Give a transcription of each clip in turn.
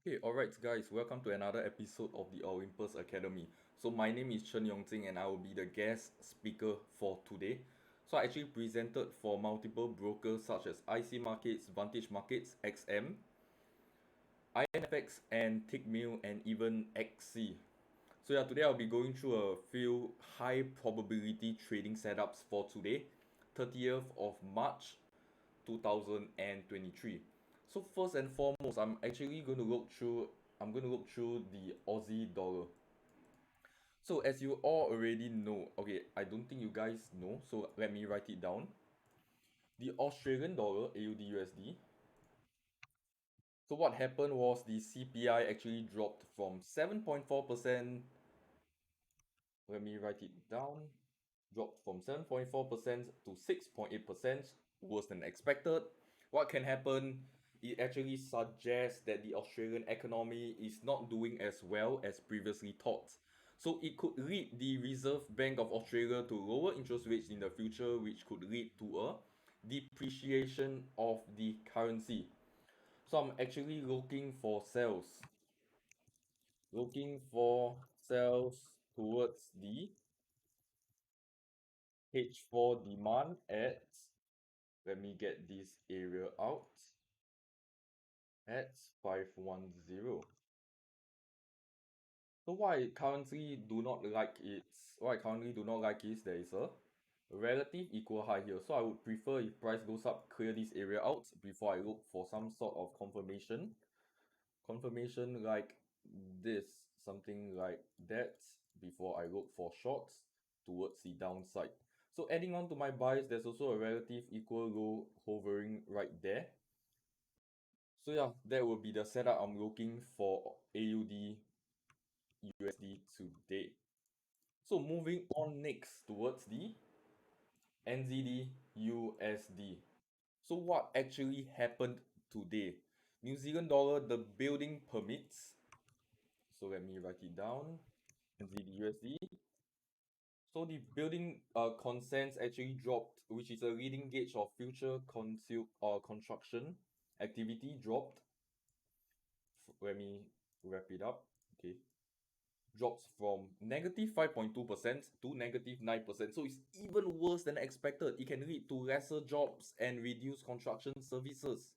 Hey, alright guys, welcome to another episode of the Olympus Academy. So my name is Chen Yongjin and I will be the guest speaker for today. So I actually presented for multiple brokers such as IC Markets, Vantage Markets, XM, INFX and Tickmill and even XC. So yeah, today I'll be going through a few high probability trading setups for today, 30th of March 2023. So first and foremost, I'm going to look through the Aussie dollar. So as you all already know, okay, I don't think you guys know, so let me write it down. The Australian dollar, AUDUSD. So what happened was the CPI actually dropped from 7.4%. Let me write it down. Dropped from 7.4% to 6.8%, worse than expected. What can happen? It actually suggests that the Australian economy is not doing as well as previously thought. So it could lead the Reserve Bank of Australia to lower interest rates in the future, which could lead to a depreciation of the currency. So I'm actually looking for sales towards the H4 demand at, let me get this area out, at 510. So what I currently do not like is there is a relative equal high here. So I would prefer if price goes up, clear this area out before I look for some sort of confirmation. Confirmation like this, something like that, before I look for shorts towards the downside. So adding on to my buys, there's also a relative equal low hovering right there. So yeah, that will be the setup I'm looking for AUD USD today. So moving on next towards the NZD USD. So what actually happened today? New Zealand dollar, the building permits. So let me write it down. NZD USD. So the building consents actually dropped, which is a leading gauge of future construction activity dropped. Let me wrap it up. Okay. Drops from negative 5.2% to negative 9%. So it's even worse than expected. It can lead to lesser jobs and reduced construction services.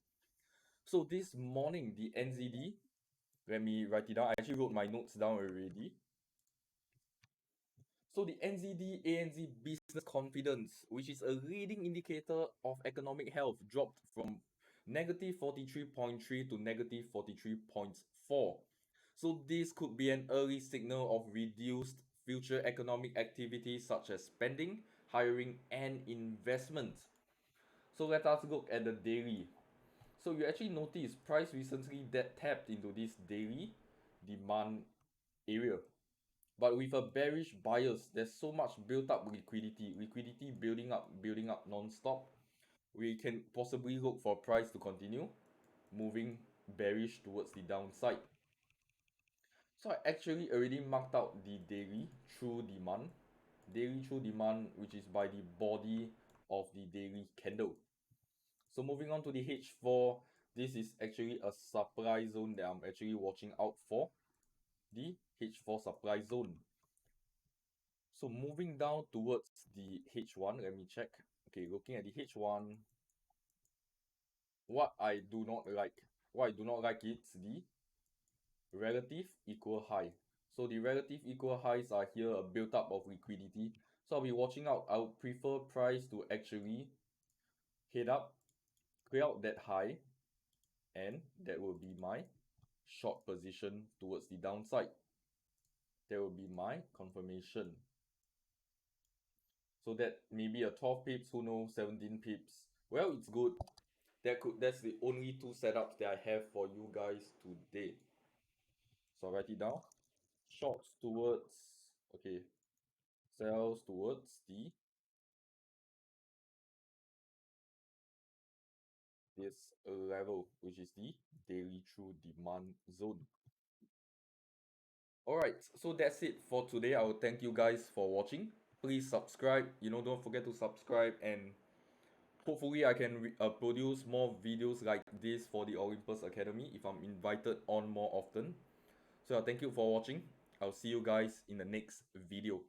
So this morning, the NZD, let me write it down. I actually wrote my notes down already. So the NZD ANZ business confidence, which is a leading indicator of economic health, dropped from negative 43.3 to negative 43.4. So this could be an early signal of reduced future economic activity such as spending, hiring, and investment. So let us look at the daily. So you actually notice price recently that tapped into this daily demand area. But with a bearish bias, there's so much built up liquidity building up non-stop. We can possibly look for price to continue moving bearish towards the downside. So I actually already marked out the daily true demand, which is by the body of the daily candle. So moving on to the H4, this is actually a supply zone that I'm actually watching out for, the H4 supply zone. So moving down towards the H1, let me check. Okay, looking at the H1, what I do not like is the relative equal high. So the relative equal highs are here a built up of liquidity. So I'll be watching out. I would prefer price to actually head up, clear out that high, and that will be my short position towards the downside. That will be my confirmation. So that maybe a 12 pips, who knows, 17 pips. Well, it's good. That's the only two setups that I have for you guys today. So I'll write it down. Shorts towards, okay, sells towards this level, which is the daily true demand zone. Alright, so that's it for today. I will thank you guys for watching. Please subscribe. Don't forget to subscribe and hopefully I can produce more videos like this for the Olympus Academy if I'm invited on more often. So thank you for watching. I'll see you guys in the next video.